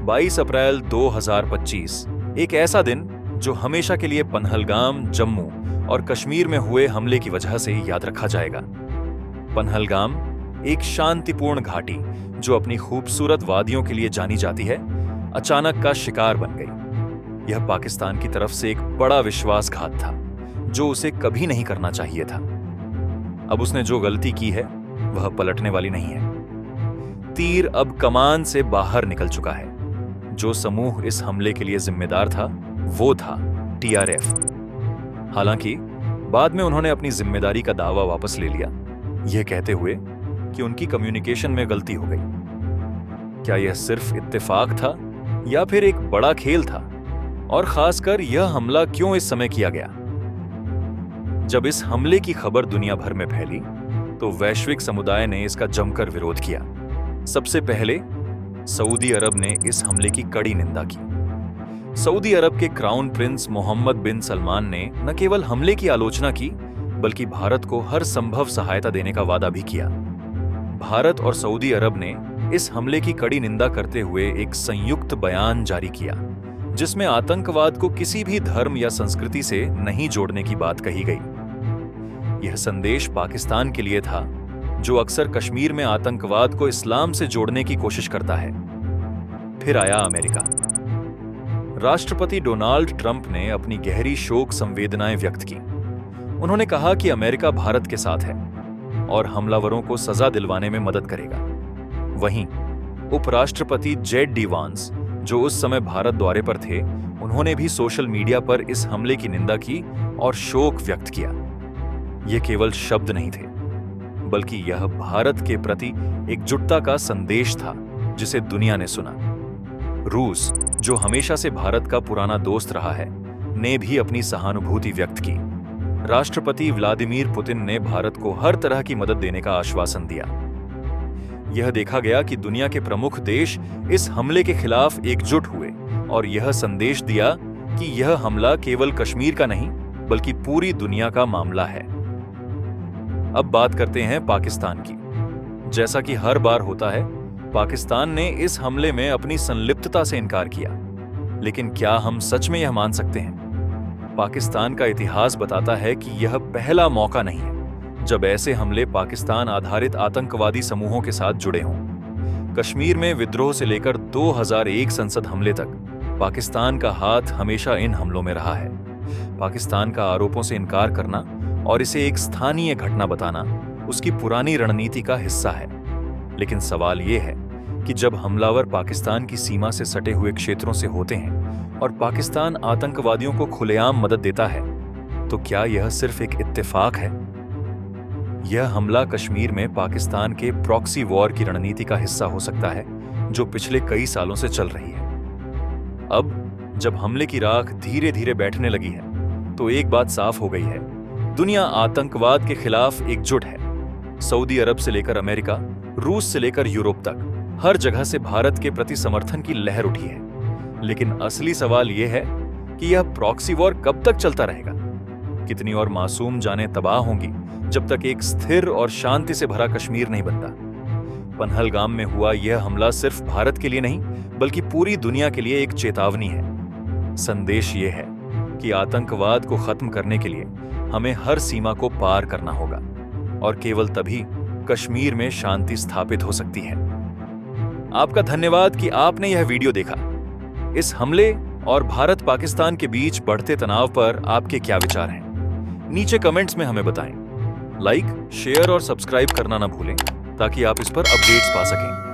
22 अप्रैल 2025, एक ऐसा दिन जो हमेशा के लिए पहलगाम, जम्मू और कश्मीर में हुए हमले की वजह से याद रखा जाएगा। पहलगाम एक शांतिपूर्ण घाटी जो अपनी खूबसूरत वादियों के लिए जानी जाती है, अचानक का शिकार बन गई। यह पाकिस्तान की तरफ से एक बड़ा विश्वासघात था जो उसे कभी नहीं करना चाहिए था। अब उसने जो गलती की है वह पलटने वाली नहीं है। तीर अब कमान से बाहर निकल चुका है। जो समूह इस हमले के लिए जिम्मेदार था वो था TRF। हालांकि बाद में उन्होंने अपनी जिम्मेदारी का दावा वापस ले लिया, यह कहते हुए कि उनकी कम्युनिकेशन में गलती हो गई। क्या यह सिर्फ इत्तेफाक था या फिर एक बड़ा खेल था? और खासकर यह हमला क्यों इस समय किया गया? जब इस हमले की खबर दुनिया भर में फैली तो वैश्विक समुदाय ने इसका जमकर विरोध किया। सबसे पहले सऊदी अरब ने इस हमले की कड़ी निंदा की। सऊदी अरब के क्राउन प्रिंस मोहम्मद बिन सलमान ने न केवल हमले की आलोचना की बल्कि भारत को हर संभव सहायता देने का वादा भी किया। भारत और सऊदी अरब ने इस हमले की कड़ी निंदा करते हुए एक संयुक्त बयान जारी किया जिसमें आतंकवाद को किसी भी धर्म या संस्कृति से नहीं जोड़ने की बात कही गई। यह संदेश पाकिस्तान के लिए था जो अक्सर कश्मीर में आतंकवाद को इस्लाम से जोड़ने की कोशिश करता है। फिर आया अमेरिका। राष्ट्रपति डोनाल्ड ट्रंप ने अपनी गहरी शोक संवेदनाएं व्यक्त की। उन्होंने कहा कि अमेरिका भारत के साथ है और हमलावरों को सजा दिलवाने में मदद करेगा। वहीं उपराष्ट्रपति जेड डी वांस, जो उस समय भारत दौरे पर थे, उन्होंने भी सोशल मीडिया पर इस हमले की निंदा की और शोक व्यक्त किया। ये केवल शब्द नहीं थे बल्कि यह भारत के प्रति एकजुटता का संदेश था जिसे दुनिया ने सुना। रूस, जो हमेशा से भारत का पुराना दोस्त रहा है, ने भी अपनी सहानुभूति व्यक्त की। राष्ट्रपति व्लादिमीर पुतिन ने भारत को हर तरह की मदद देने का आश्वासन दिया। यह देखा गया कि दुनिया के प्रमुख देश इस हमले के खिलाफ एकजुट हुए और यह संदेश दिया कि यह हमला केवल कश्मीर का नहीं बल्कि पूरी दुनिया का मामला है। अब बात करते हैं पाकिस्तान की। जैसा कि हर बार होता है, पाकिस्तान ने इस हमले में अपनी संलिप्तता से इनकार किया। लेकिन क्या हम सच में यह मान सकते हैं? पाकिस्तान का इतिहास बताता है कि यह पहला मौका नहीं है जब ऐसे हमले पाकिस्तान आधारित आतंकवादी समूहों के साथ जुड़े हों। कश्मीर में विद्रोह से लेकर 2001 संसद हमले तक पाकिस्तान का हाथ हमेशा इन हमलों में रहा है। पाकिस्तान का आरोपों से इनकार करना और इसे एक स्थानीय घटना बताना उसकी पुरानी रणनीति का हिस्सा है। लेकिन सवाल यह है कि जब हमलावर पाकिस्तान की सीमा से सटे हुए क्षेत्रों से होते हैं और पाकिस्तान आतंकवादियों को खुलेआम मदद देता है, तो क्या यह सिर्फ एक इत्तेफाक है? यह हमला कश्मीर में पाकिस्तान के प्रॉक्सी वॉर की रणनीति का हिस्सा हो सकता है जो पिछले कई सालों से चल रही है। अब जब हमले की राख धीरे धीरे बैठने लगी है तो एक बात साफ हो गई है, दुनिया आतंकवाद के खिलाफ एकजुट है। सऊदी अरब से लेकर अमेरिका, रूस से लेकर यूरोप तक हर जगह से भारत के प्रति समर्थन की लहर उठी है। लेकिन असली सवाल यह है कि यह प्रॉक्सी वॉर कब तक चलता रहेगा? कितनी और मासूम जानें तबाह होंगी जब तक एक स्थिर और शांति से भरा कश्मीर नहीं बनता। पहलगाम में हुआ यह हमला सिर्फ भारत के लिए नहीं बल्कि पूरी दुनिया के लिए एक चेतावनी है। संदेश यह है कि आतंकवाद को खत्म करने के लिए हमें हर सीमा को पार करना होगा और केवल तभी कश्मीर में शांति स्थापित हो सकती है। आपका धन्यवाद कि आपने यह वीडियो देखा। इस हमले और भारत पाकिस्तान के बीच बढ़ते तनाव पर आपके क्या विचार हैं? नीचे कमेंट्स में हमें बताएं। लाइक, शेयर और सब्सक्राइब करना ना भूलें ताकि आप इस पर अपडेट्स पा सकें।